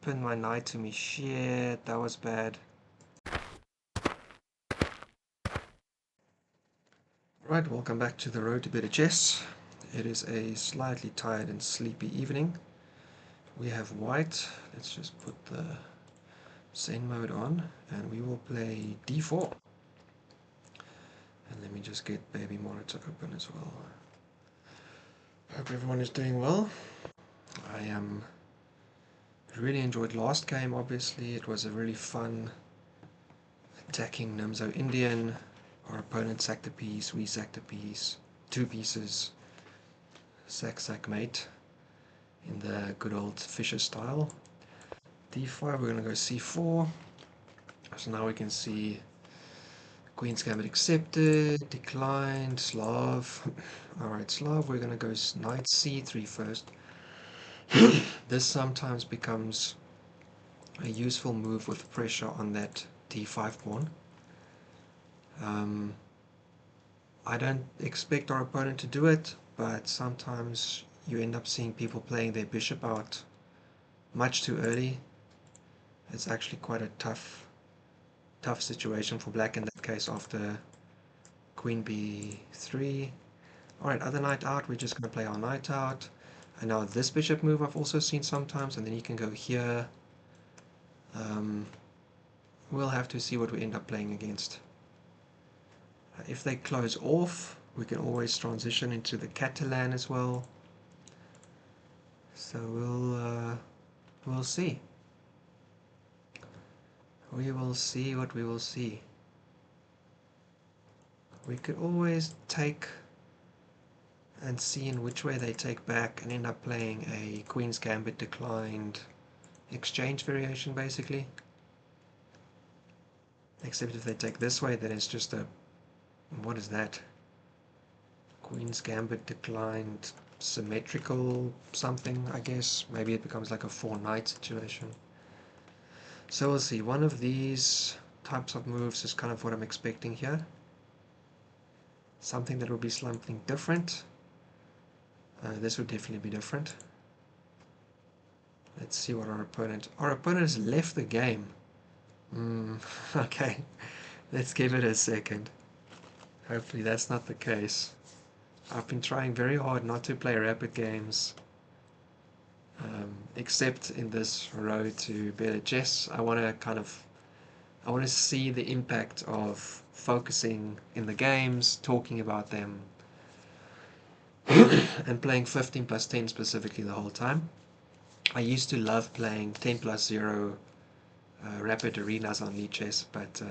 pinned my knight to me. Shit, that was bad. Right, welcome back to the road to better chess. It is a slightly tired and sleepy evening. We have white. Let's just put the Zen mode on and we will play d4. And let me just get baby monitor open as well. Hope everyone is doing well. I really enjoyed last game, obviously. It was a really fun attacking Namzo Indian. Our opponent sacked a piece, we sacked a piece, 2 pieces, sack mate in the good old Fischer style. d5, we're going to go c4. So now we can see Queen's Gambit accepted, declined, Slav. Alright, Slav, we're going to go knight c3 first. This sometimes becomes a useful move with pressure on that d5 pawn. I don't expect our opponent to do it, but sometimes you end up seeing people playing their bishop out much too early. It's actually quite a tough situation for black in that case after queen b3. Alright, other knight out, we're just going to play our knight out. And now this bishop move I've also seen sometimes, and then you can go here. We'll have to see what we end up playing against. If they close off, we can always transition into the Catalan as well. So we'll see. We will see what we will see. We could always take and see in which way they take back and end up playing a Queen's Gambit declined exchange variation, basically. Except if they take this way, then it's just a... what is that? Queen's Gambit declined symmetrical something, I guess. Maybe it becomes like a 4-knight situation. So we'll see. One of these types of moves is kind of what I'm expecting here. Something that will be something different. This would definitely be different. Let's see what our opponent has left the game. Okay, let's give it a second. Hopefully that's not the case. I've been trying very hard not to play rapid games, except in this road to better chess. I want to see the impact of focusing in the games, talking about them, and playing 15 plus 10 specifically the whole time. I used to love playing 10 plus 0 rapid arenas on Lichess, but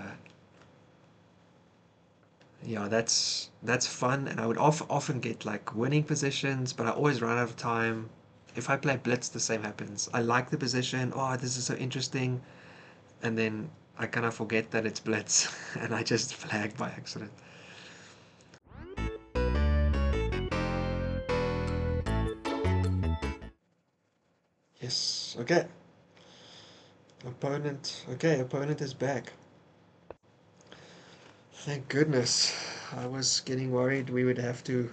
yeah, that's fun, and I would often get like winning positions, but I always run out of time. If I play Blitz, the same happens. I like the position, oh, this is so interesting, and then I kind of forget that it's Blitz, and I just flag by accident. Yes, okay. Opponent is back. Thank goodness. I was getting worried we would have to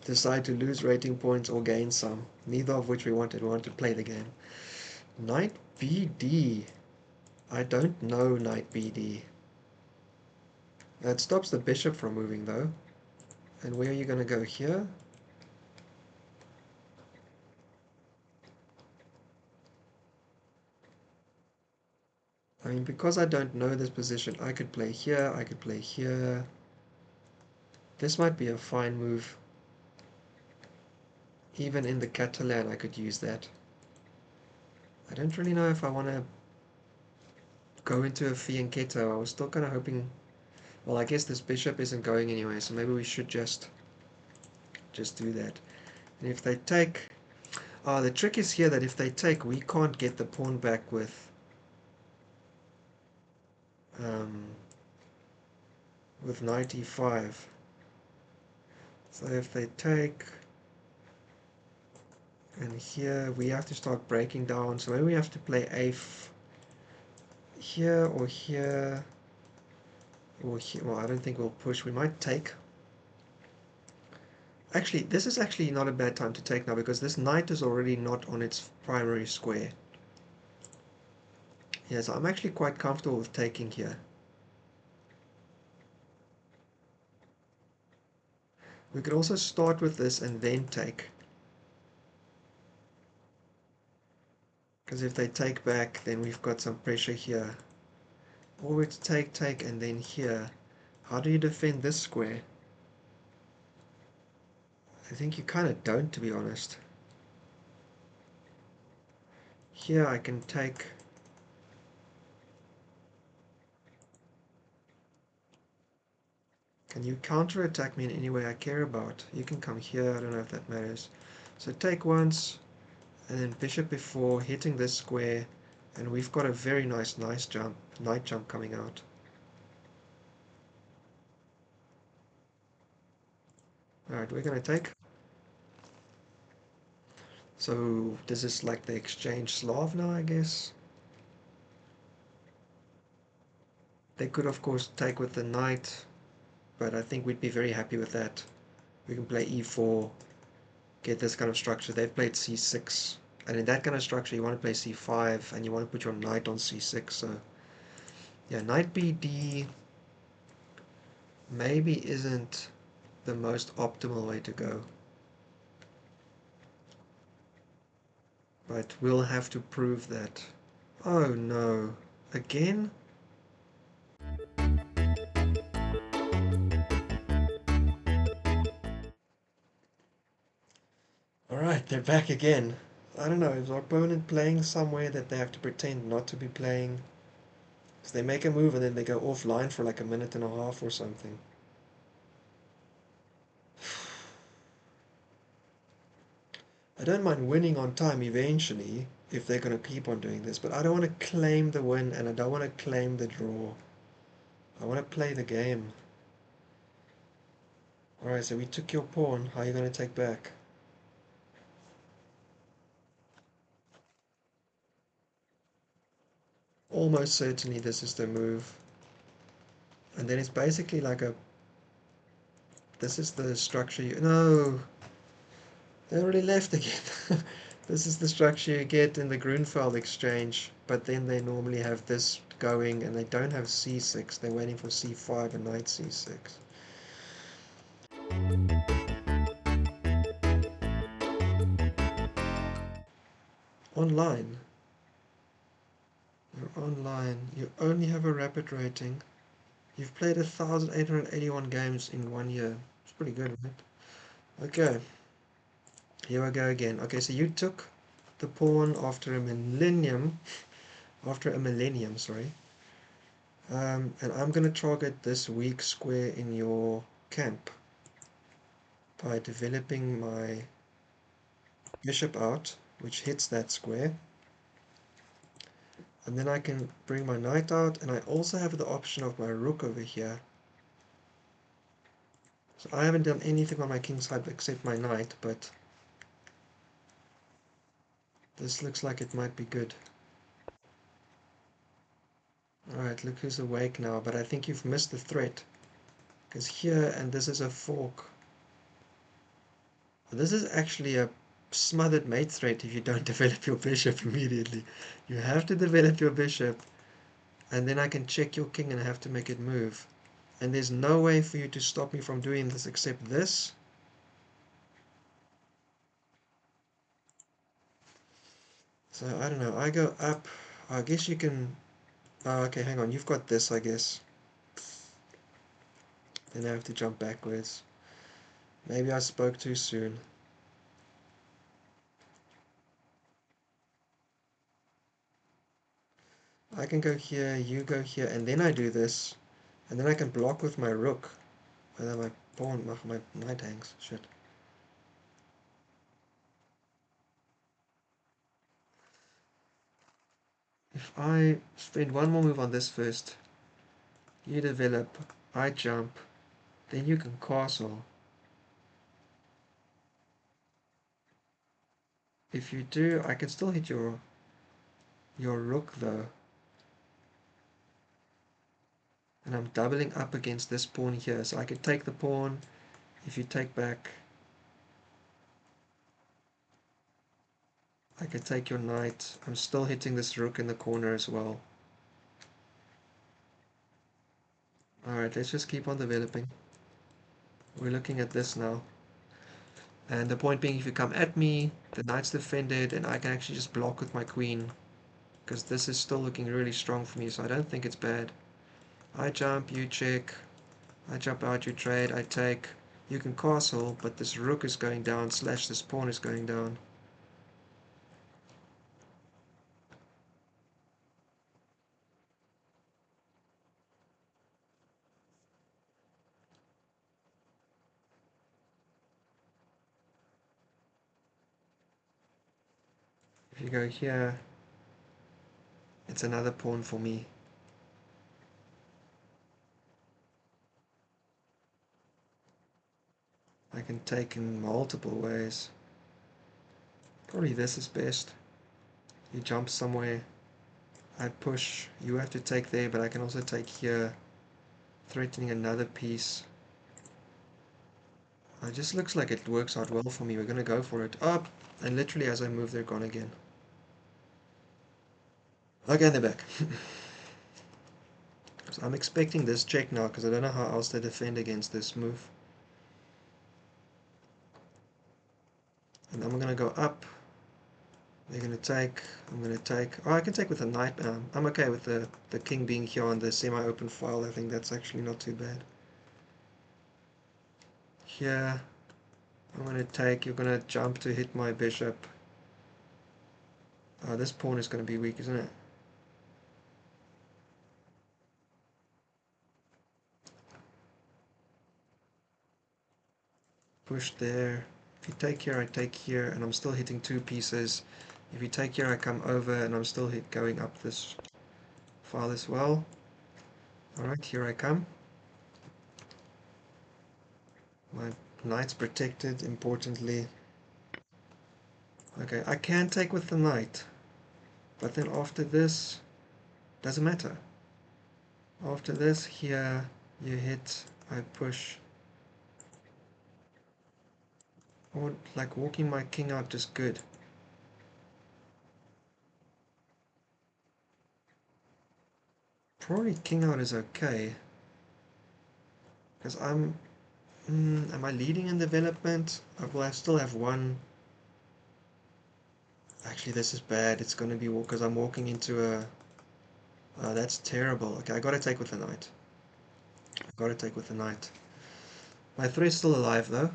decide to lose rating points or gain some, neither of which we wanted. We wanted to play the game. Knight BD. I don't know Knight BD. It stops the bishop from moving though. And where are you going to go here? I mean, because I don't know this position, I could play here, I could play here. This might be a fine move. Even in the Catalan, I could use that. I don't really know if I want to go into a fianchetto. I was still kind of hoping... well, I guess this bishop isn't going anywhere, so maybe we should just do that. And if they take... the trick is here that if they take, we can't get the pawn back with knight e5. So if they take, and here we have to start breaking down, so maybe we have to play here or here or here. Well, I don't think we'll push. We might take. Actually, this is actually not a bad time to take now, because this knight is already not on its primary square. Yeah, so I'm actually quite comfortable with taking here. We could also start with this and then take. Because if they take back, then we've got some pressure here. Or it's take, and then here. How do you defend this square? I think you kind of don't, to be honest. Here I can take... Can you counter-attack me in any way I care about? You can come here, I don't know if that matters. So take once, and then bishop before, hitting this square, and we've got a very nice jump, knight jump coming out. Alright, we're going to take. So this is like the exchange Slav now, I guess. They could of course take with the knight, but I think we'd be very happy with that. We can play e4, get this kind of structure. They've played c6, and in that kind of structure you want to play c5, and you want to put your knight on c6. So yeah, knight bd maybe isn't the most optimal way to go, but we'll have to prove that. Oh no, again? Alright, they're back again. I don't know, is our opponent playing somewhere that they have to pretend not to be playing? So they make a move and then they go offline for like a minute and a half or something. I don't mind winning on time eventually if they're going to keep on doing this, but I don't want to claim the win and I don't want to claim the draw. I want to play the game. Alright, so we took your pawn. How are you going to take back? Almost certainly this is the move. And then it's basically like a... This is the structure you... No! They already left again. This is the structure you get in the Grunfeld exchange, but then they normally have this going and they don't have c6. They're waiting for c5 and knight c6. Online. You're online. You only have a rapid rating. You've played 1,881 games in 1 year. It's pretty good, right? Okay. Here I go again. Okay, so you took the pawn after a millennium. After a millennium, sorry. And I'm going to target this weak square in your camp by developing my bishop out, which hits that square. And then I can bring my knight out, and I also have the option of my rook over here. So I haven't done anything on my king side except my knight, but this looks like it might be good. Alright, look who's awake now, but I think you've missed the threat. Because here, and this is a fork. This is actually a smothered mate threat if you don't develop your bishop immediately. You have to develop your bishop, and then I can check your king and I have to make it move. And there's no way for you to stop me from doing this except this. So, I don't know, I go up. I guess you can... Oh, okay, hang on, you've got this, I guess. Then I have to jump backwards. Maybe I spoke too soon. I can go here, you go here, and then I do this. And then I can block with my rook. And then my pawn, my knight hangs. Shit. If I spend one more move on this first, you develop, I jump, then you can castle. If you do, I can still hit your rook though. And I'm doubling up against this pawn here, so I can take the pawn. If you take back, I can take your knight. I'm still hitting this rook in the corner as well. Alright, let's just keep on developing. We're looking at this now. And the point being, if you come at me, the knight's defended, and I can actually just block with my queen. Because this is still looking really strong for me, so I don't think it's bad. I jump, you check. I jump out, you trade, I take. You can castle, but this rook is going down, / this pawn is going down. If you go here, it's another pawn for me. I can take in multiple ways. Probably this is best. You jump somewhere. I push. You have to take there, but I can also take here, threatening another piece. It just looks like it works out well for me. We're going to go for it. Up! And literally as I move, they're gone again. Okay, they're back. So I'm expecting this check now, because I don't know how else they defend against this move. And I'm going to go up. They're going to take. I'm going to take. Oh, I can take with a knight. I'm okay with the king being here on the semi-open file. I think that's actually not too bad. Here, I'm going to take. You're going to jump to hit my bishop. This pawn is going to be weak, isn't it? Push there. If you take here, I take here, and I'm still hitting two pieces. If you take here, I come over, and I'm still going up this file as well. Alright, here I come. My knight's protected, importantly. Okay, I can take with the knight, but then after this, doesn't matter. After this, here, you hit, I push. Or, like, walking my king out just good. Probably king out is okay. Because am I leading in development? Well, I still have one. Actually, this is bad. It's going to be because I'm walking into a... that's terrible. Okay, I gotta take with the knight. I gotta take with the knight. My threat's still alive, though.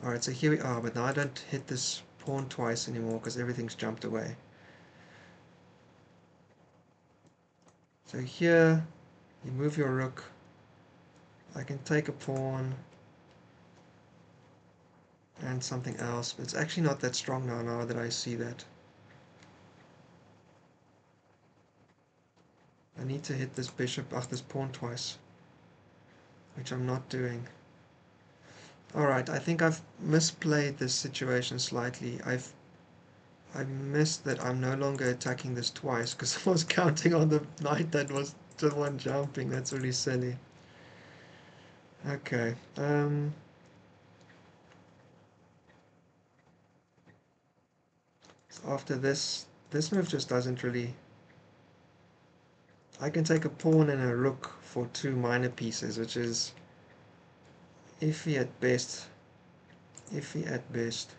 Alright, so here we are, but now I don't hit this pawn twice anymore because everything's jumped away. So here, you move your rook. I can take a pawn and something else, but it's actually not that strong now that I see that. I need to hit this bishop, this pawn twice, which I'm not doing. Alright, I think I've misplayed this situation slightly. I missed that I'm no longer attacking this twice because I was counting on the knight that was the one jumping. That's really silly. Okay. So after this move just doesn't really... I can take a pawn and a rook for two minor pieces, which is iffy at best. Iffy at best.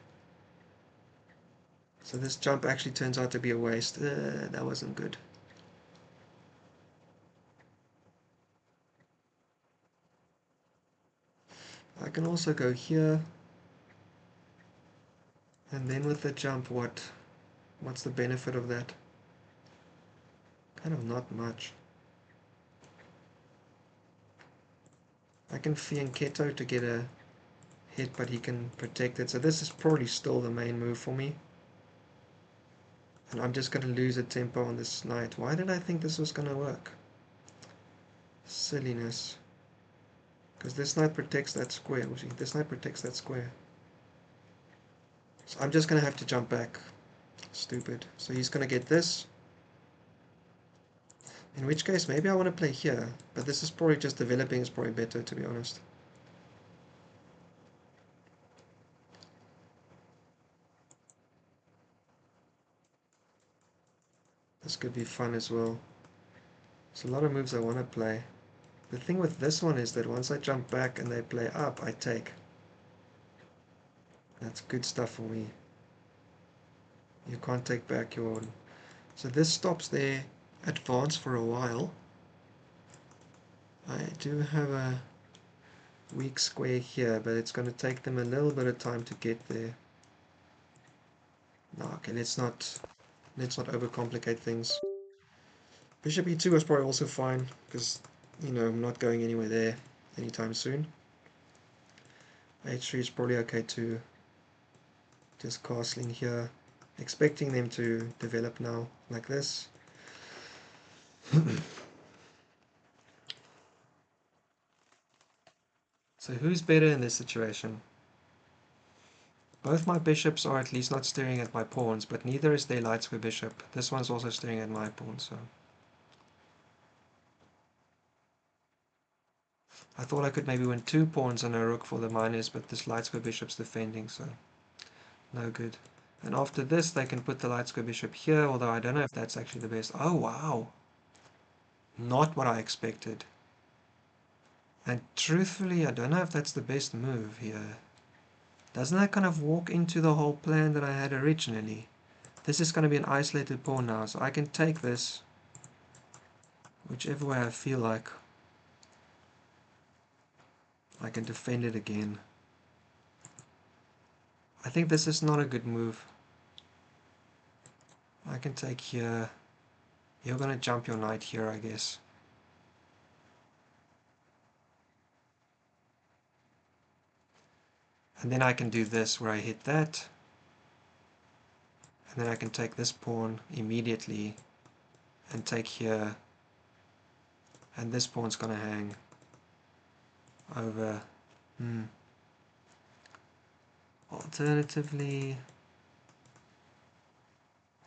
So this jump actually turns out to be a waste. That wasn't good. I can also go here. And then with the jump, what's the benefit of that? Kind of not much. I can fianchetto to get a hit, but he can protect it. So this is probably still the main move for me. And I'm just going to lose a tempo on this knight. Why did I think this was going to work? Silliness. Because this knight protects that square. This knight protects that square. So I'm just going to have to jump back. Stupid. So he's going to get this. In which case, maybe I want to play here. But this is probably just developing is probably better, to be honest. This could be fun as well. There's a lot of moves I want to play. The thing with this one is that once I jump back and they play up, I take. That's good stuff for me. You can't take back your... So this stops their advance for a while. I do have a weak square here, but it's going to take them a little bit of time to get there. No, okay, let's not overcomplicate things. Bishop e2 was probably also fine, because, you know, I'm not going anywhere there anytime soon. h3 is probably okay too. Just castling here, expecting them to develop now, like this. So who's better in this situation? Both my bishops are at least not staring at my pawns, but neither is their light square bishop. This one's also staring at my pawn, so... I thought I could maybe win 2 pawns and a rook for the minors, but this light square bishop's defending, so no good. And after this, they can put the light square bishop here, although I don't know if that's actually the best. Oh, wow! Not what I expected. And truthfully, I don't know if that's the best move here. Doesn't that kind of walk into the whole plan that I had originally? This is going to be an isolated pawn now, so I can take this whichever way I feel like. I can defend it again. I think this is not a good move. I can take here. You're going to jump your knight here, I guess. And then I can do this where I hit that. And then I can take this pawn immediately and take here. And this pawn's going to hang over. Alternatively,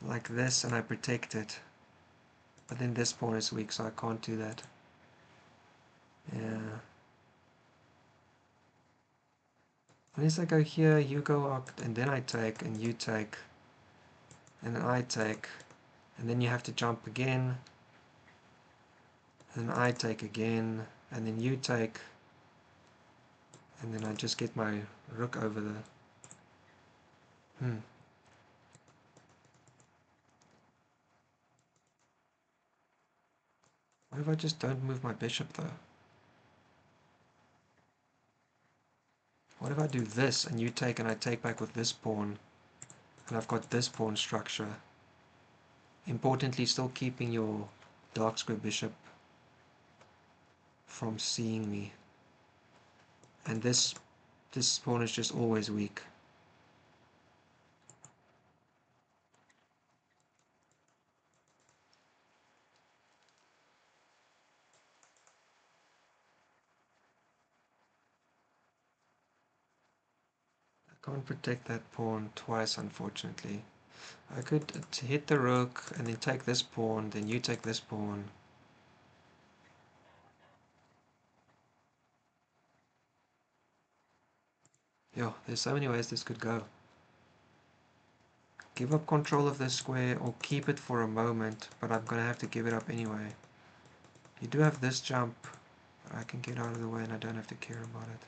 like this, and I protect it. But then this pawn is weak, so I can't do that. Yeah. Unless I go here, you go up, and then I take, and you take, and then I take, and then you have to jump again, and then I take again, and then you take, and then I just get my rook over the... What if I just don't move my bishop, though? What if I do this, and you take, and I take back with this pawn, and I've got this pawn structure? Importantly, still keeping your dark square bishop from seeing me. And this pawn is just always weak. I can't protect that pawn twice, unfortunately. I could hit the rook and then take this pawn, then you take this pawn. Yo, there's so many ways this could go. Give up control of this square or keep it for a moment, but I'm gonna have to give it up anyway. You do have this jump, but I can get out of the way and I don't have to care about it.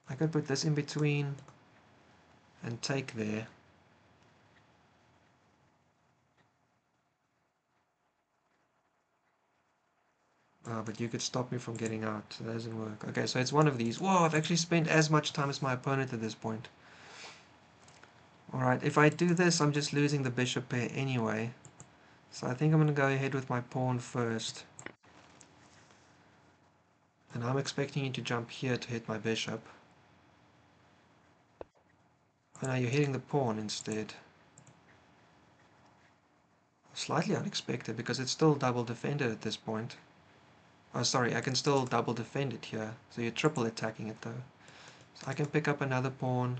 I could put this in between and take there. But you could stop me from getting out. That doesn't work. Okay, so it's one of these. Whoa, I've actually spent as much time as my opponent at this point. Alright, if I do this, I'm just losing the bishop pair anyway. So I think I'm going to go ahead with my pawn first. And I'm expecting you to jump here to hit my bishop. Oh no, you're hitting the pawn instead. Slightly unexpected because it's still double defended at this point. Oh, sorry, I can still double defend it here. So you're triple attacking it though. So I can pick up another pawn.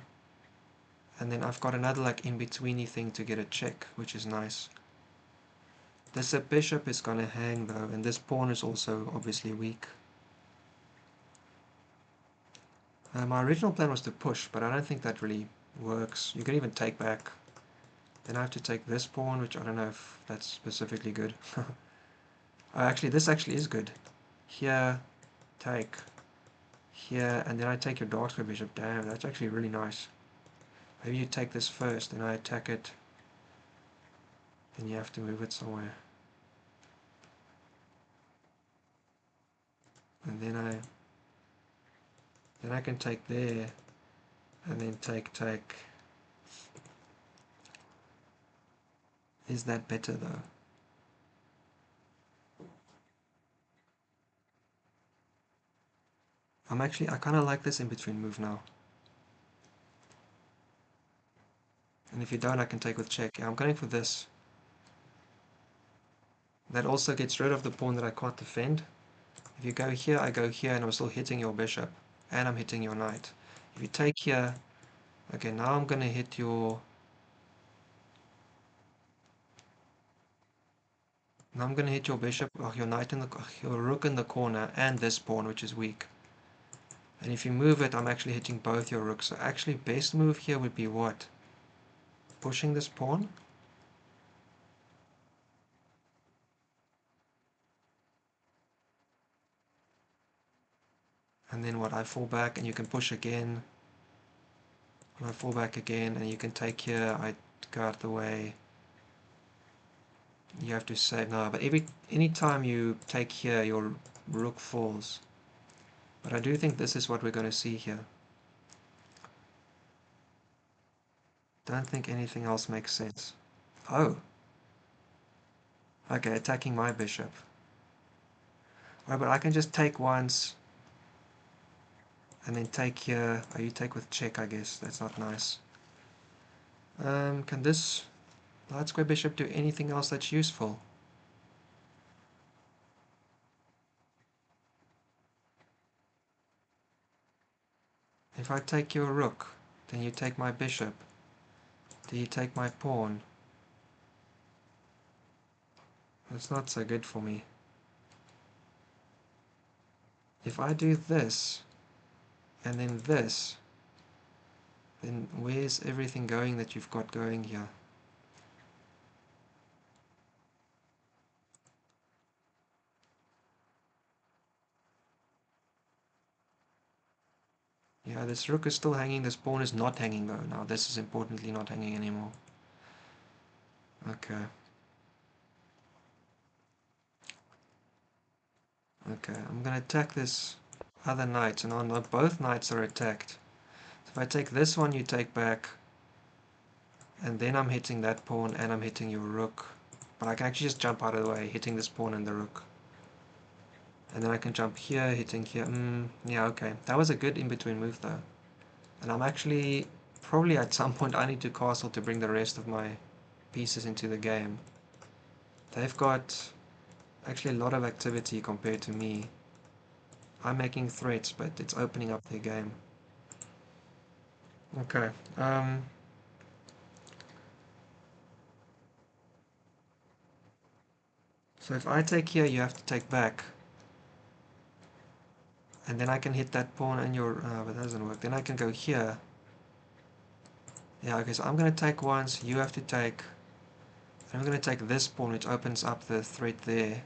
And then I've got another like in-betweeny thing to get a check, which is nice. This bishop is going to hang though, and this pawn is also obviously weak. My original plan was to push, but I don't think that really works. You can even take back. Then I have to take this pawn, which I don't know if that's specifically good. Oh, actually, this actually is good. Here, take. Here, and then I take your dark square bishop. Damn, that's actually really nice. Maybe you take this first, then I attack it. Then you have to move it somewhere. And then I can take there, and then take. Is that better though? I kind of like this in between move now. And if you don't, I can take with check. Yeah, I'm going for this. That also gets rid of the pawn that I can't defend. If you go here, I go here, and I'm still hitting your bishop. And I'm hitting your knight. If you take here, okay, now I'm going to hit your... Now I'm going to hit your bishop, or your knight in the... your rook in the corner, and this pawn, which is weak. And if you move it, I'm actually hitting both your rooks. So actually, best move here would be what? Pushing this pawn? And then what? I fall back, and you can push again. And I fall back again, and you can take here. I go out the way. You have to save now. But any time you take here, your rook falls. But I do think this is what we're going to see here. Don't think anything else makes sense. Oh. Okay, attacking my bishop. Alright, but I can just take once. And then take here. Oh, you take with check, I guess. That's not nice. Can this light square bishop do anything else that's useful? If I take your rook, then you take my bishop. Do you take my pawn? That's not so good for me. If I do this, and then this, then where's everything going that you've got going here? Yeah, this rook is still hanging, this pawn is not hanging though. Now this is importantly not hanging anymore. Okay. Okay, I'm gonna attack this other knight, and on both knights are attacked. So if I take this one, you take back, and then I'm hitting that pawn, and I'm hitting your rook. But I can actually just jump out of the way, hitting this pawn and the rook. And then I can jump here, hitting here. Yeah, okay. That was a good in-between move though. And I'm actually, probably at some point I need to castle to bring the rest of my pieces into the game. They've got actually a lot of activity compared to me. I'm making threats, but it's opening up their game. Okay. So if I take here, you have to take back. And then I can hit that pawn and your... but that doesn't work. Then I can go here. Yeah, okay, so I'm going to take once, you have to take... I'm going to take this pawn, which opens up the threat there.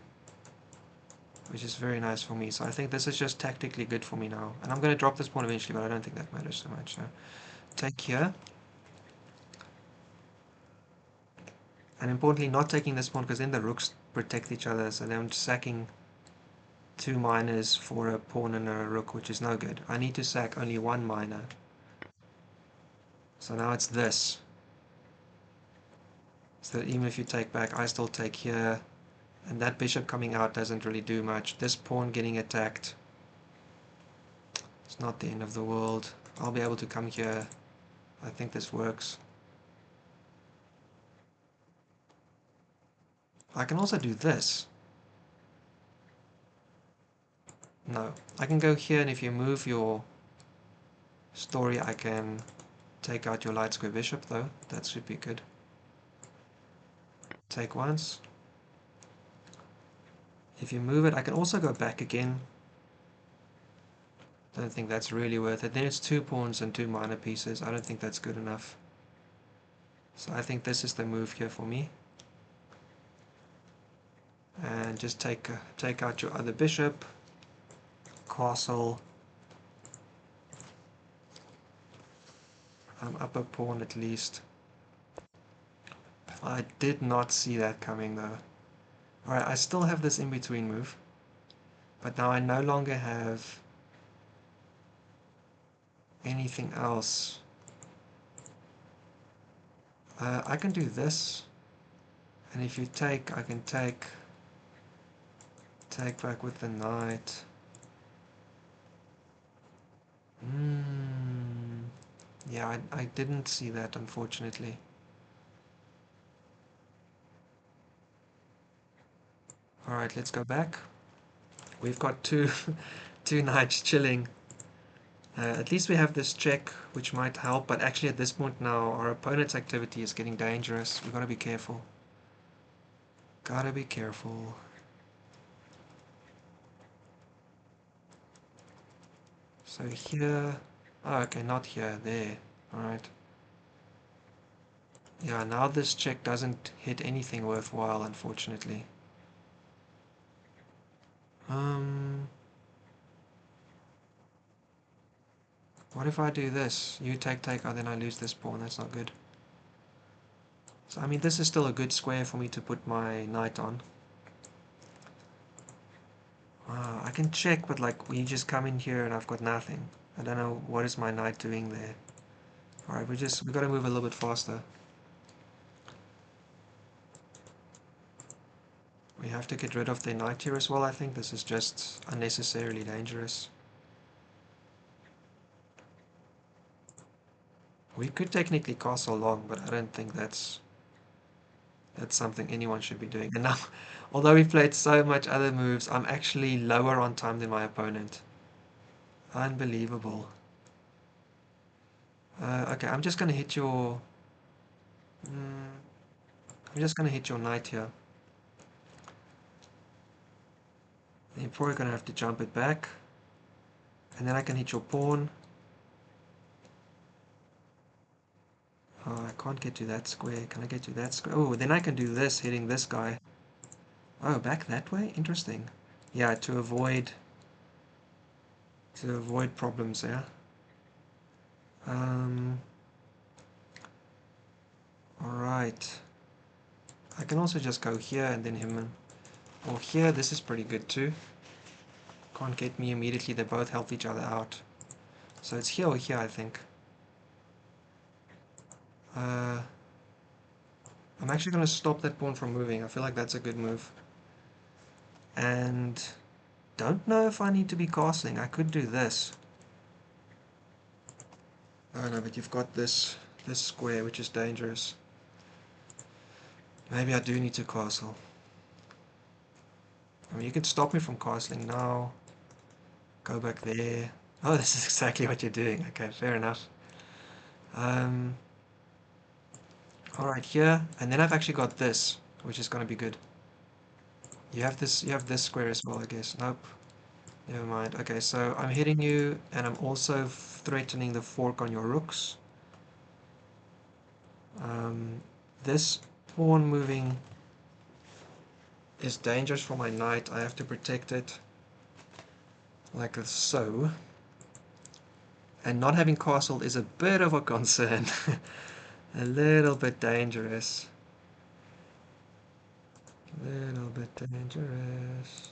Which is very nice for me. So I think this is just tactically good for me now. And I'm going to drop this pawn eventually, but I don't think that matters so much. So take here. And importantly, not taking this pawn, because then the rooks protect each other. So then I'm sacking two miners for a pawn and a rook, which is no good. I need to sack only one miner. So now it's this. So that even if you take back, I still take here. And that bishop coming out doesn't really do much. This pawn getting attacked, it's not the end of the world. I'll be able to come here. I think this works. I can also do this. No. I can go here, and if you move your story, I can take out your light square bishop, though. That should be good. Take once. If you move it, I can also go back again. Don't think that's really worth it. Then it's two pawns and two minor pieces. I don't think that's good enough. So I think this is the move here for me. And just take out your other bishop, castle, upper pawn at least. I did not see that coming though. Alright, I still have this in-between move, but now I no longer have anything else. I can do this, and if you take, I can take back with the knight. Yeah, I didn't see that, unfortunately. Alright, let's go back. We've got two knights chilling. At least we have this check, which might help, but actually at this point now, our opponent's activity is getting dangerous. We've got to be careful. Gotta be careful. So here... Oh, okay, not here, there. Alright. Yeah, now this check doesn't hit anything worthwhile, unfortunately. What if I do this? You take, oh, then I lose this pawn. That's not good. So, I mean, this is still a good square for me to put my knight on. I can check, but like, we just come in here and I've got nothing. I don't know what is my knight doing there. Alright, we got to move a little bit faster. We have to get rid of the knight here as well, I think. This is just unnecessarily dangerous. We could technically castle long, but I don't think that's something anyone should be doing. And now, although we played so much other moves, I'm actually lower on time than my opponent. Unbelievable. Okay, I'm just going to hit your... I'm just going to hit your knight here. Then you're probably going to have to jump it back. And then I can hit your pawn. Oh, I can't get to that square. Can I get to that square? Oh, then I can do this, hitting this guy. Oh, back that way? Interesting. Yeah, to avoid problems there. Alright. I can also just go here and then him. Or here, this is pretty good too. Can't get me immediately, they both help each other out. So it's here or here, I think. I'm actually going to stop that pawn from moving. I feel like that's a good move. And don't know if I need to be castling. I could do this. Oh no, but you've got this square, which is dangerous. Maybe I do need to castle. I mean, you can stop me from castling now. Go back there. Oh, this is exactly what you're doing. Okay, fair enough. Alright, here. And then I've actually got this, which is going to be good. You have this square as well, I guess. Nope. Never mind. Okay, so I'm hitting you, and I'm also threatening the fork on your rooks. This pawn moving is dangerous for my knight. I have to protect it like so. And not having castle is a bit of a concern. A little bit dangerous. Little bit dangerous.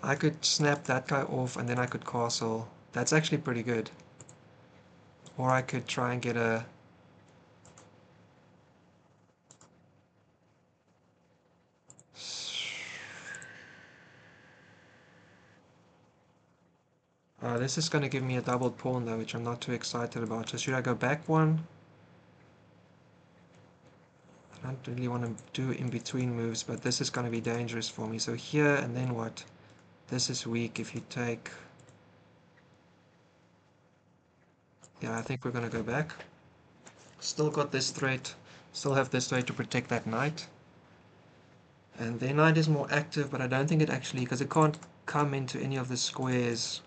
I could snap that guy off and then I could castle. That's actually pretty good. Or I could try and get a... this is going to give me a doubled pawn though, which I'm not too excited about. So should I go back one? I don't really want to do in-between moves, but this is going to be dangerous for me. So here, and then what? This is weak if you take... Yeah, I think we're going to go back. Still got this threat. Still have this threat to protect that knight. And their knight is more active, but I don't think it actually... Because it can't come into any of the squares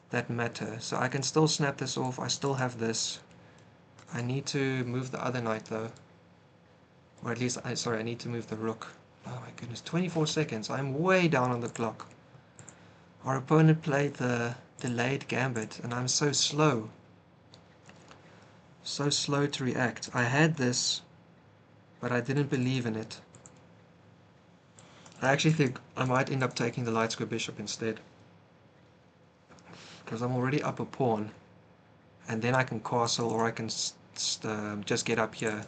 that matter. So I can still snap this off. I still have this. I need to move the other knight though. Or at least, sorry, I need to move the rook. Oh my goodness, 24 seconds. I'm way down on the clock. Our opponent played the delayed gambit, and I'm so slow. So slow to react. I had this, but I didn't believe in it. I actually think I might end up taking the light square bishop instead. Because I'm already up a pawn. And then I can castle, or I can just get up here.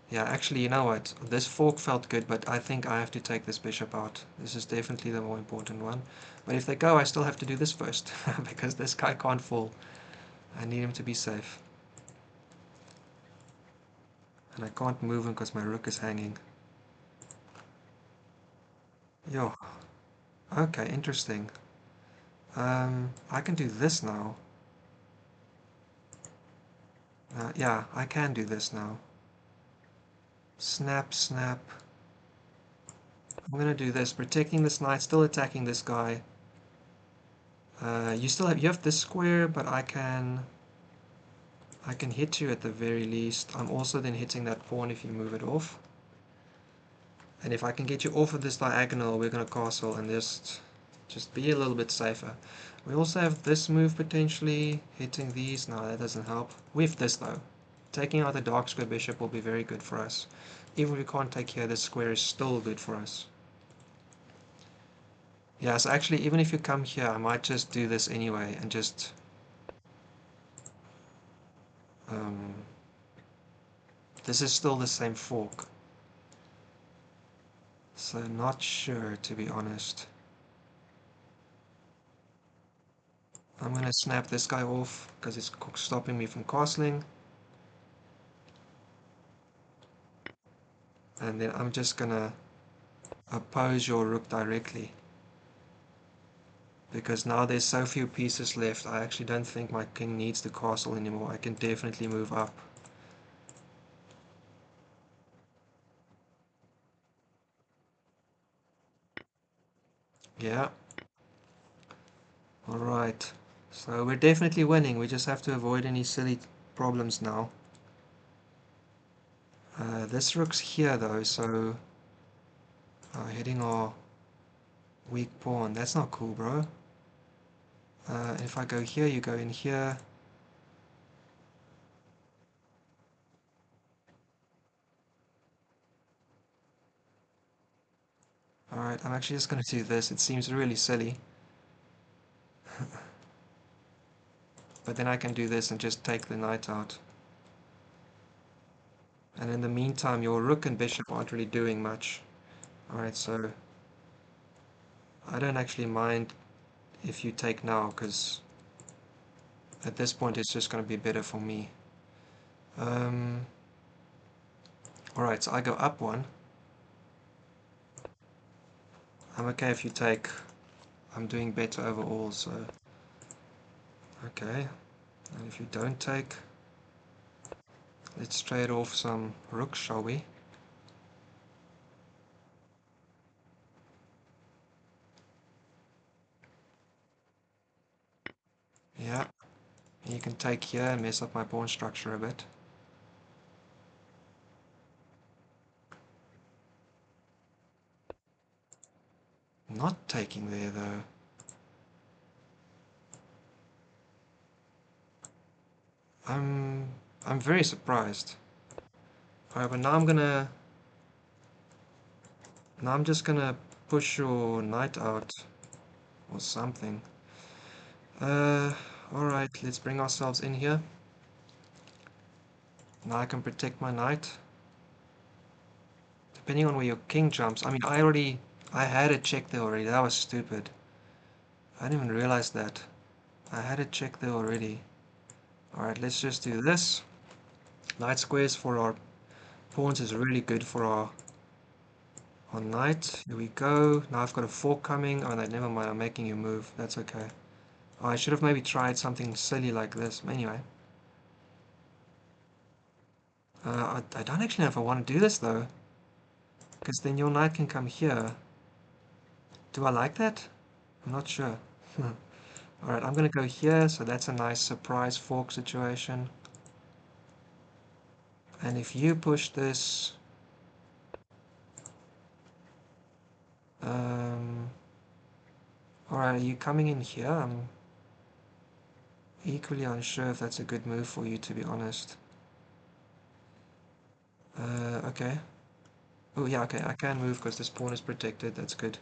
Yeah, actually, you know what? This fork felt good, but I think I have to take this bishop out. This is definitely the more important one. But if they go, I still have to do this first, because this guy can't fall. I need him to be safe. And I can't move him because my rook is hanging. Yo, okay, interesting. I can do this now. Yeah, I can do this now. Snap, snap. I'm gonna do this, protecting this knight, still attacking this guy. You have this square, but I can hit you at the very least. I'm also then hitting that pawn if you move it off. And if I can get you off of this diagonal, we're gonna castle and just be a little bit safer. We also have this move potentially, hitting these. No, that doesn't help. We have this though. Taking out the dark square bishop will be very good for us. Even if we can't take here, this square is still good for us. Yeah, so actually, even if you come here, I might just do this anyway and just... this is still the same fork. So not sure, to be honest. I'm going to snap this guy off because it's stopping me from castling. And then I'm just going to oppose your rook directly. Because now there's so few pieces left, I actually don't think my king needs the castle anymore. I can definitely move up. Yeah. Alright. So we're definitely winning. We just have to avoid any silly problems now. This rook's here though, so... hitting our weak pawn. That's not cool, bro. If I go here, you go in here. Alright, I'm actually just going to do this. It seems really silly. But then I can do this and just take the knight out. And in the meantime, your rook and bishop aren't really doing much. Alright, so... I don't actually mind if you take now, because at this point it's just going to be better for me. Alright, so I go up one. I'm okay if you take. I'm doing better overall, so... Okay. And if you don't take... Let's trade off some rooks, shall we? Yeah. You can take here and mess up my pawn structure a bit. Not taking there, though. I'm very surprised. Alright, but now I'm just gonna push your knight out or something. Alright, let's bring ourselves in here. Now I can protect my knight. Depending on where your king jumps. I mean, I had a check there already. That was stupid. I didn't even realize that. I had a check there already. Alright, let's just do this. Knight squares for our pawns is really good for our knight. Here we go. Now I've got a fork coming. Oh no, never mind. I'm making you move. That's okay. Oh, I should have maybe tried something silly like this. Anyway. I don't actually know if I want to do this though. Because then your knight can come here. Do I like that? I'm not sure. Alright, I'm going to go here. So that's a nice surprise fork situation. And if you push this, alright, are you coming in here? I'm equally unsure if that's a good move for you, to be honest. Okay. Oh yeah, okay, I can move because this pawn is protected, that's good.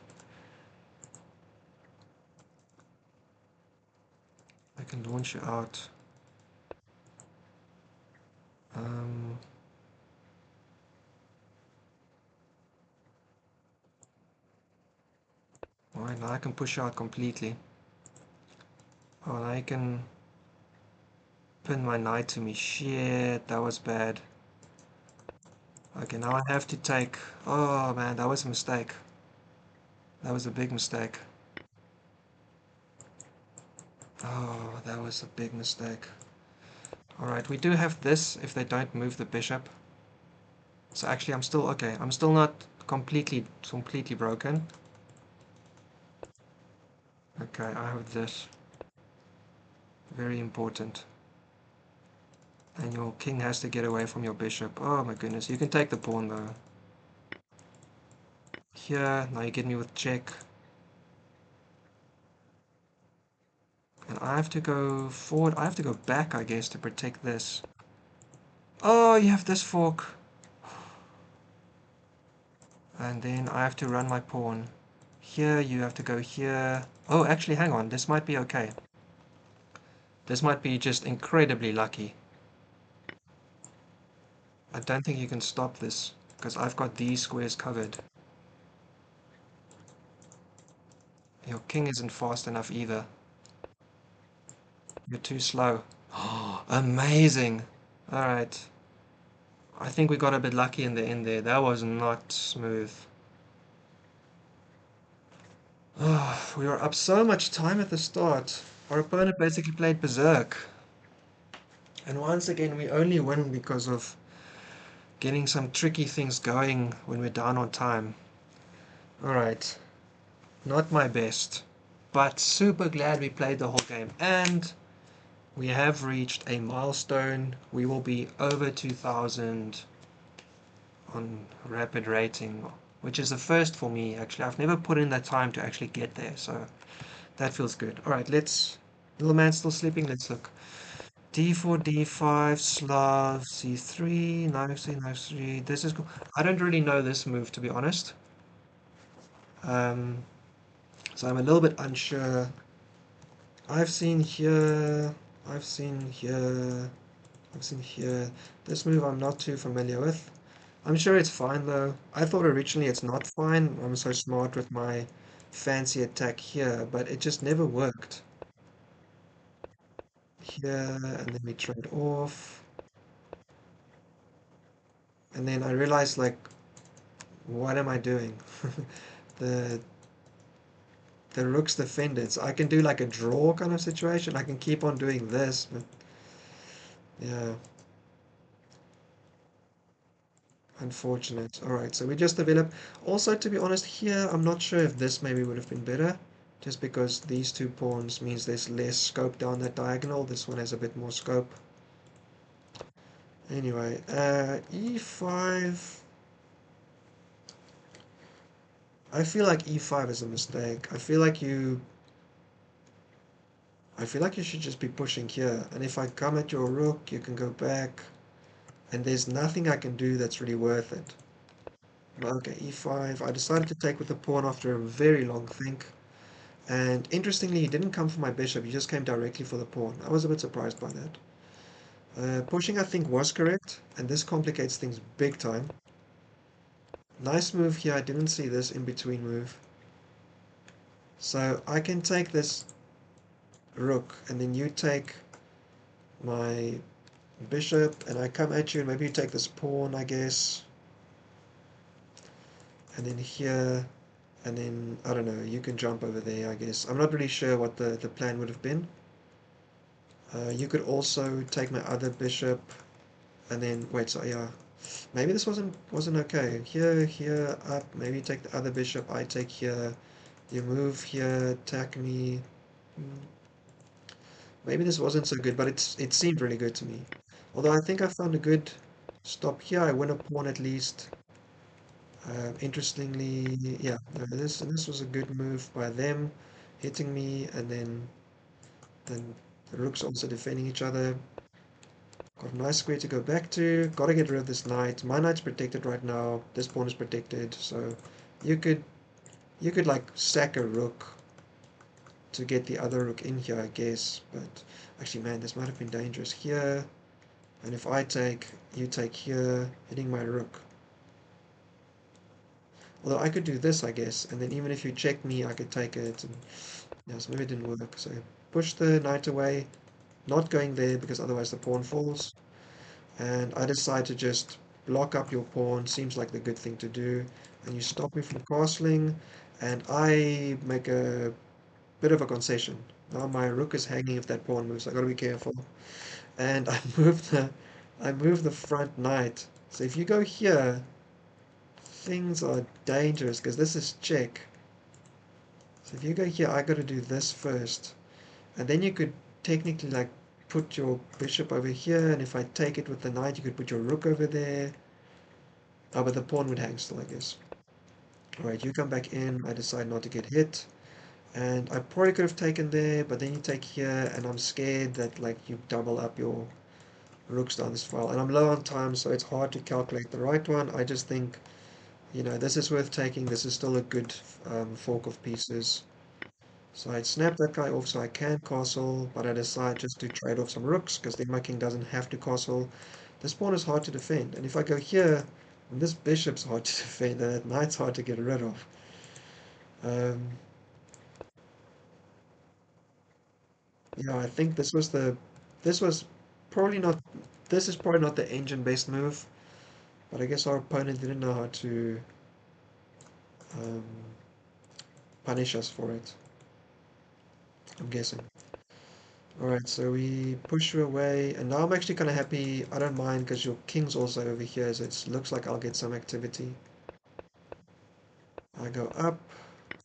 I can launch you out. Um, Alright, now I can push you out completely. Oh, now I can pin my knight to me. Shit, that was bad. Okay, now I have to take... Oh man, that was a mistake. That was a big mistake. Oh, that was a big mistake. Alright, we do have this if they don't move the bishop. So actually I'm still okay. I'm still not completely broken. Okay, I have this. Very important. And your king has to get away from your bishop. Oh my goodness, you can take the pawn though. Here, now you get me with check. And I have to go forward. I have to go back, I guess, to protect this. Oh, you have this fork. And then I have to run my pawn. Here, you have to go here. Oh, actually, hang on. This might be okay. This might be just incredibly lucky. I don't think you can stop this, because I've got these squares covered. Your king isn't fast enough either. You're too slow. Oh, amazing! Alright. I think we got a bit lucky in the end there. That was not smooth. Oh, we were up so much time at the start. Our opponent basically played berserk. And once again, we only win because of getting some tricky things going when we're down on time. Alright, not my best, but super glad we played the whole game. And we have reached a milestone. We will be over 2,000 on rapid rating, which is the first for me actually. I've never put in that time to actually get there, so that feels good. Alright, let's... Little man's still sleeping, let's look. D4, D5, Slav, C3, knife C, knife 3. This is cool. I don't really know this move, to be honest. Um, so I'm a little bit unsure. I've seen here, I've seen here, I've seen here. This move I'm not too familiar with. I'm sure it's fine though. I thought originally it's not fine. I'm so smart with my fancy attack here, but it just never worked. Here, and then we trade off. And then I realized, like, what am I doing? The the rook's defended. So I can do like a draw kind of situation. I can keep on doing this, but yeah, unfortunate. Alright, so we just developed. Also, to be honest, here I'm not sure if this maybe would have been better. Just because these two pawns means there's less scope down that diagonal. This one has a bit more scope. Anyway, e5. I feel like e5 is a mistake. I feel like you should just be pushing here. And if I come at your rook, you can go back. And there's nothing I can do that's really worth it. Okay, e5. I decided to take with the pawn after a very long think. And interestingly, he didn't come for my bishop. He just came directly for the pawn. I was a bit surprised by that. Pushing, I think, was correct. And this complicates things big time. Nice move here. I didn't see this in-between move. So I can take this rook. And then you take my bishop. And I come at you. And maybe you take this pawn, I guess. And then here... And then, I don't know, you can jump over there, I guess. I'm not really sure what the plan would have been. You could also take my other bishop, and then, wait, so yeah. Maybe this wasn't okay. Here, here, up, maybe you take the other bishop, I take here. You move here, attack me. Maybe this wasn't so good, but it seemed really good to me. Although I think I found a good Stop here, I win a pawn at least. Interestingly, yeah, this was a good move by them, hitting me, and then the rooks also defending each other. Got a nice square to go back to. Gotta get rid of this knight. My knight's protected right now. This pawn is protected, so you could like sack a rook to get the other rook in here, I guess. But actually, man, this might have been dangerous here. And if I take, you take here, hitting my rook. Although I could do this, I guess, and then even if you check me, I could take it. And yeah, so maybe it didn't work. So push the knight away, not going there because otherwise the pawn falls. And I decide to just block up your pawn. Seems like the good thing to do. And you stop me from castling, and I make a bit of a concession. Now my rook is hanging if that pawn moves. I gotta be careful. And I move the front knight. So if you go here, things are dangerous because this is check. So if you go here, I got to do this first. And then you could technically like put your bishop over here, and if I take it with the knight, you could put your rook over there. Oh, but the pawn would hang still, I guess. Alright, you come back in, I decide not to get hit. And I probably could have taken there, but then you take here, and I'm scared that like you double up your rooks down this file. And I'm low on time, so it's hard to calculate the right one. I just think, you know, this is worth taking. This is still a good fork of pieces. So I'd snap that guy off so I can castle, but I decide just to trade off some rooks, because then my king doesn't have to castle. This pawn is hard to defend, and if I go here, this bishop's hard to defend, and that knight's hard to get rid of. Um, yeah, I think this was probably not, this is probably not the engine-based move, but I guess our opponent didn't know how to um, punish us for it, I'm guessing. Alright, so we push you away, and now I'm actually kind of happy. I don't mind because your king's also over here, so it looks like I'll get some activity. I go up,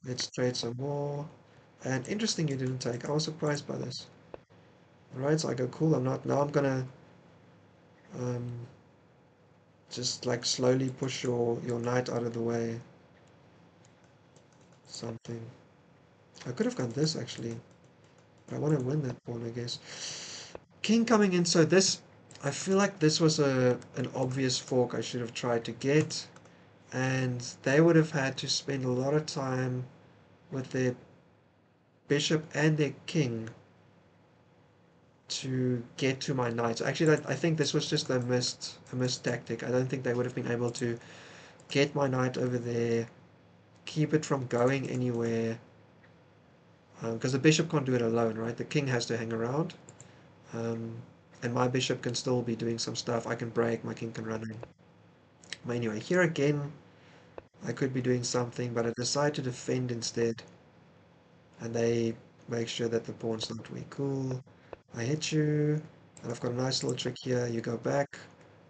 let's trade some more. And interesting you didn't take. I was surprised by this. Alright, so I go, cool, I'm not. Now I'm gonna um, just like slowly push your knight out of the way. Something. I could have gone this actually. But I want to win that pawn, I guess. King coming in, so this, I feel like this was an obvious fork I should have tried to get, and they would have had to spend a lot of time with their bishop and their king to get to my knight. So actually, I think this was just a missed tactic. I don't think they would have been able to get my knight over there, keep it from going anywhere, because the bishop can't do it alone, right? The king has to hang around. Um, and my bishop can still be doing some stuff. I can break, my king can run in. But anyway, here again, I could be doing something, but I decide to defend instead. And they make sure that the pawn's not really cool. I hit you, and I've got a nice little trick here. You go back,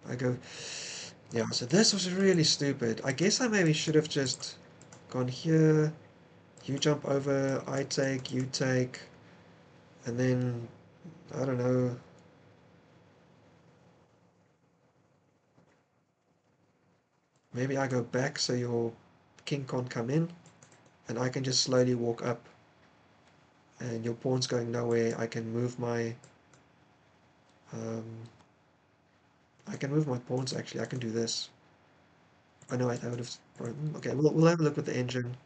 I go... Yeah, so this was really stupid. I guess I maybe should have just gone here. You jump over, I take, you take, and then, I don't know, maybe I go back so your king can't come in, and I can just slowly walk up, and your pawn's going nowhere. Um, I can move my pawns actually. I can do this. Oh no, wait, I would have. Okay, we'll have a look at the engine.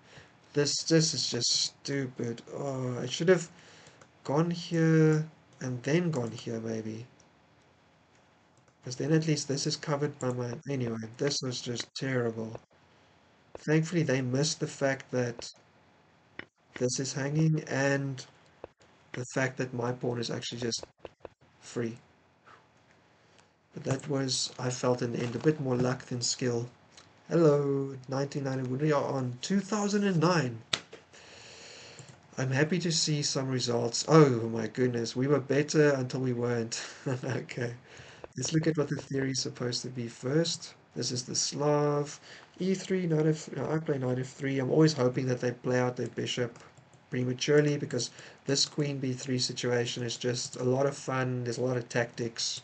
This is just stupid. Oh, I should have gone here and then gone here maybe, because then at least this is covered by my. Anyway, this was just terrible. Thankfully, they missed the fact that this is hanging and the fact that my pawn is actually just free. But that was, I felt in the end, a bit more luck than skill. Hello, 1990, we are on 2009. I'm happy to see some results. Oh my goodness, we were better until we weren't. Okay, let's look at what the theory is supposed to be first. This is the Slav. E3, knight f... No, I play knight f3. I'm always hoping that they play out their bishop prematurely because this queen b3 situation is just a lot of fun. There's a lot of tactics.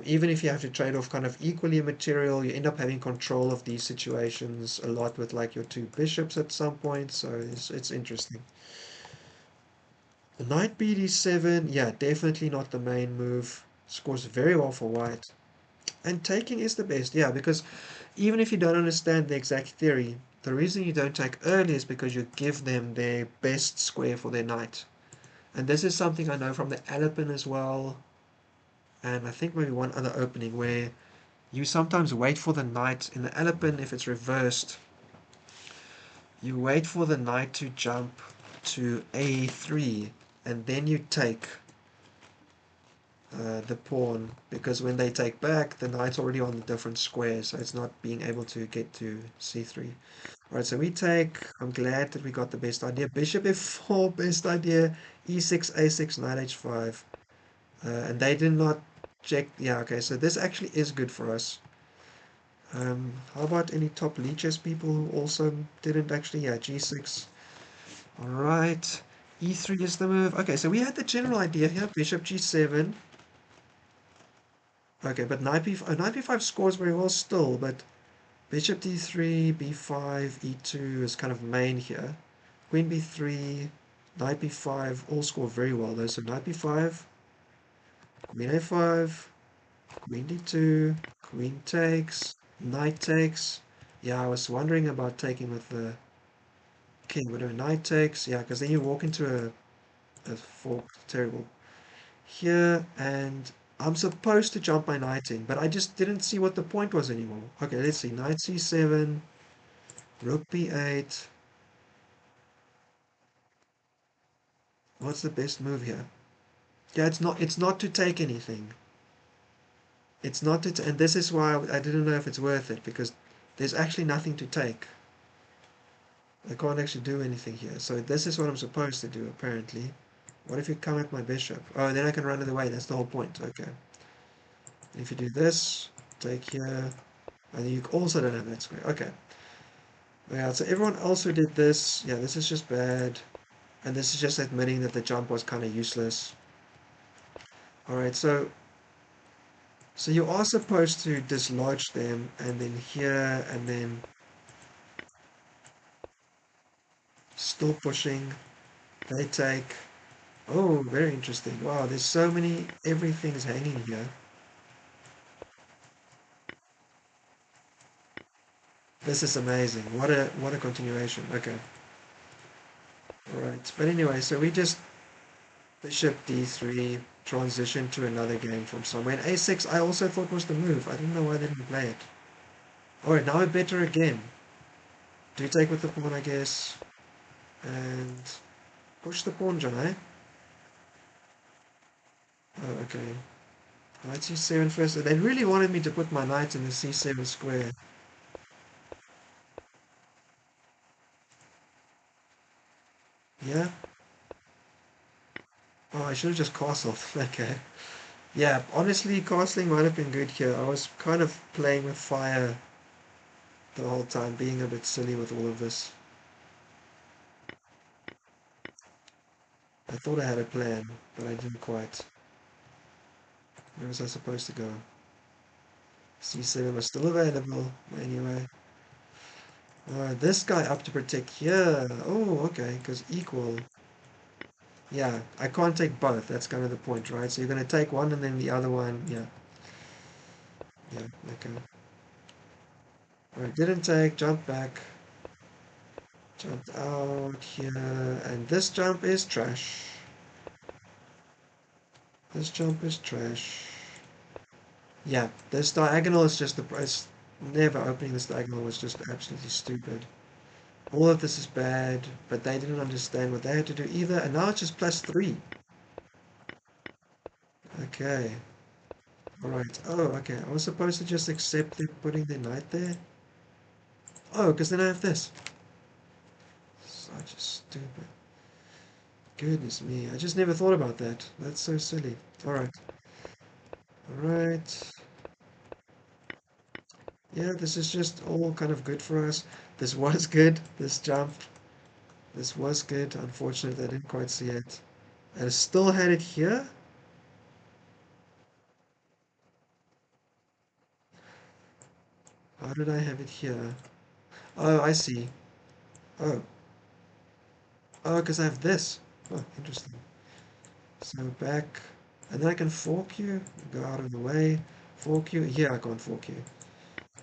Even if you have to trade off kind of equally material, you end up having control of these situations a lot with like your two bishops at some point, so it's interesting. The knight bd7, yeah, definitely not the main move. Scores very well for white. And taking is the best, yeah, because even if you don't understand the exact theory, the reason you don't take early is because you give them their best square for their knight. And this is something I know from the Alpin as well, and I think maybe one other opening where you sometimes wait for the knight in the Alpin. If it's reversed, you wait for the knight to jump to a3, and then you take the pawn, because when they take back, the knight's already on the different square, so it's not being able to get to c3. Alright, so we take, I'm glad that we got the best idea. Bishop f4, best idea. E6, A6, knight h5. And they did not check. Yeah, okay, so this actually is good for us. How about any top leeches people who also didn't actually? Yeah, g6. Alright, e3 is the move. Okay, so we had the general idea here. Bishop g7. Okay, but knight b5, knight b5 scores very well still, but bishop d3, b5, e2 is kind of main here. Queen b3, knight b5 all score very well though. So knight b5, queen a5, queen d2, queen takes, knight takes. Yeah, I was wondering about taking with the king, but a knight takes. Yeah, because then you walk into a fork, terrible here, and I'm supposed to jump my knight in, but I just didn't see what the point was anymore. Okay, let's see. Knight c7, rook b8. What's the best move here? Yeah, it's not to take anything. It's not to, and this is why I didn't know if it's worth it, because there's actually nothing to take. I can't actually do anything here. So this is what I'm supposed to do, apparently. What if you come at my bishop? Oh, then I can run it away. That's the whole point. Okay. If you do this, take here, and you also don't have that square. Okay. Yeah, so everyone else who did this, yeah, this is just bad. And this is just admitting that the jump was kind of useless. Alright, so you are supposed to dislodge them, and then here, and then still pushing. They take. Oh, very interesting. Wow, there's so many, everything is hanging here. This is amazing. What a continuation. Okay. Alright. But anyway, so we just bishop d3, transition to another game from somewhere. And a6 I also thought was the move. I didn't know why they didn't play it. Alright, now a better again. Do take with the pawn, I guess. And push the pawn, John, eh? Oh, okay. Knight c7 first. They really wanted me to put my knight in the c7 square. Yeah? Oh, I should have just castled. Okay. Yeah, honestly, castling might have been good here. I was kind of playing with fire the whole time, being a bit silly with all of this. I thought I had a plan, but I didn't quite. Where was I supposed to go? C7 was still available, anyway. This guy up to protect here. Oh, okay, because equal. Yeah, I can't take both. That's kind of the point, right? So you're going to take one and then the other one. Yeah, yeah, okay. Alright, didn't take, jump back. Jumped out here, and this jump is trash. This jump is trash. Yeah, this diagonal is just it's never opening this diagonal was just absolutely stupid. All of this is bad, but they didn't understand what they had to do either, and now it's just +3. Okay. Alright. Oh, okay. I was supposed to just accept them putting their knight there. Oh, because then I have this. Such a stupid. Goodness me. I just never thought about that. That's so silly. Alright. Alright. Yeah, this is just all kind of good for us. This was good. This jump. This was good. Unfortunately, I didn't quite see it. I still had it here. How did I have it here? Oh, I see. Oh. Oh, because I have this. Oh, interesting. So back, and then I can fork you, go out of the way, fork you. Here I can't fork you.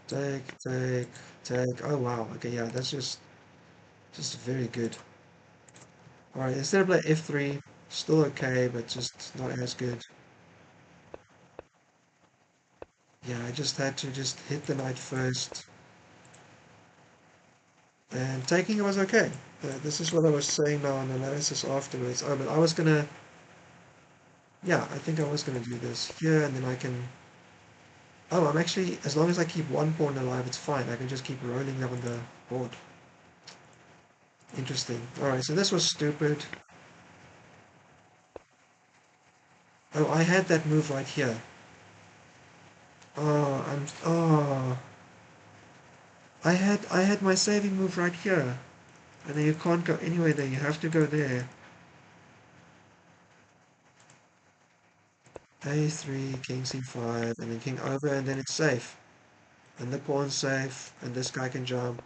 Take, take, take. Oh wow. Okay, yeah, that's just very good. All right, instead of like F3, still okay, but just not as good. Yeah, I just had to just hit the knight first, and taking it was okay. This is what I was saying now in analysis afterwards. Oh, but I was gonna, yeah, I think I was gonna do this here, and then I can. Oh, I'm actually, as long as I keep one pawn alive, it's fine. I can just keep rolling them on the board. Interesting. Alright, so this was stupid. Oh, I had that move right here. Oh, I had my saving move right here. And then you can't go anywhere there, you have to go there. A3, king c5, and then king over, and then it's safe. And the pawn's safe, and this guy can jump.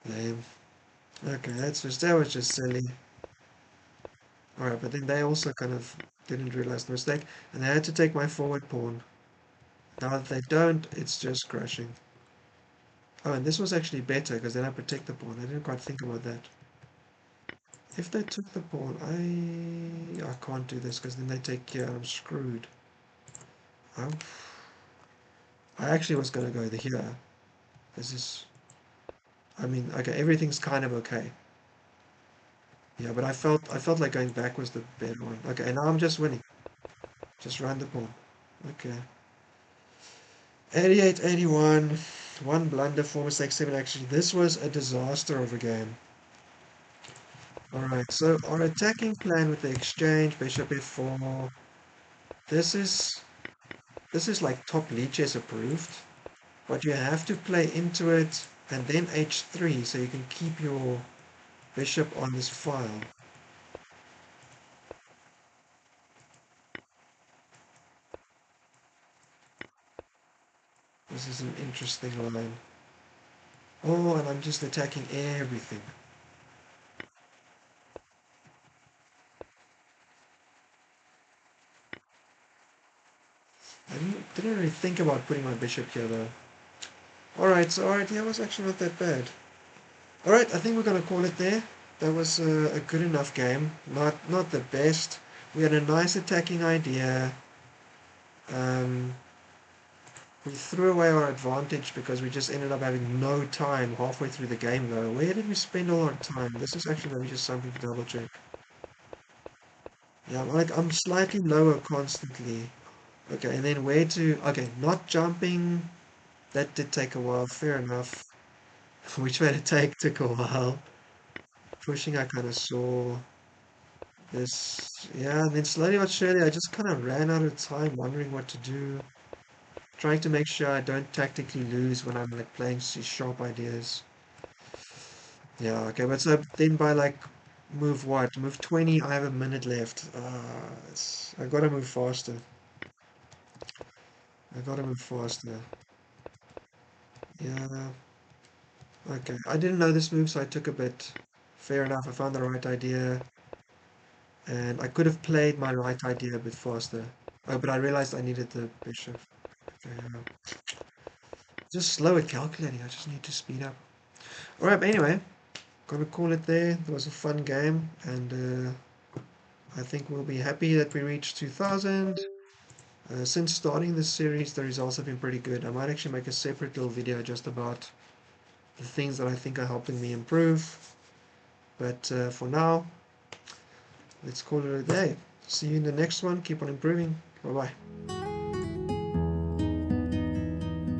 Lame. Okay, that was just silly. Alright, but then they also kind of didn't realize the mistake, and they had to take my forward pawn. Now that they don't, it's just crashing. Oh, and this was actually better, because then I protect the pawn. I didn't quite think about that. If they took the pawn, I can't do this, because then they take care, I'm screwed. Oh, I actually was going to go here. This is, I mean, okay, everything's kind of okay. Yeah, but I felt like going back was the better one. Okay, and now I'm just winning. Just run the pawn. Okay. 88, 81. One blunder, four mistakes, seven actually. This was a disaster of a game. Alright, so our attacking plan with the exchange, bishop f4. This is this is like top lead chess approved. But you have to play into it and then h3 so you can keep your bishop on this file. This is an interesting line. Oh, and I'm just attacking everything. I didn't really think about putting my bishop here though. Alright, so alright, yeah, it was actually not that bad. Alright, I think we're going to call it there. That was a good enough game. Not the best. We had a nice attacking idea. Um, we threw away our advantage because we just ended up having no time halfway through the game though. Where did we spend all our time? This is actually maybe just something to double check. Yeah, I'm slightly lower constantly. Okay, and then where to... Okay, not jumping. That did take a while. Fair enough. Which way to take took a while. Pushing I kind of saw. This, yeah, and then slowly but surely I just kind of ran out of time wondering what to do. Trying to make sure I don't tactically lose when I'm like playing sharp ideas. Yeah, okay, but so then by like move what? Move 20, I have a minute left. I gotta move faster. I gotta move faster. Yeah, okay. I didn't know this move, so I took a bit. Fair enough, I found the right idea. And I could have played my right idea a bit faster. Oh, but I realized I needed the bishop. Okay, just slow at calculating. I just need to speed up. Alright, but anyway, gonna call it there. It was a fun game, and I think we'll be happy that we reached 2000. Since starting this series, the results have been pretty good. I might actually make a separate little video just about the things that I think are helping me improve. But for now, let's call it a day. See you in the next one. Keep on improving. Bye bye.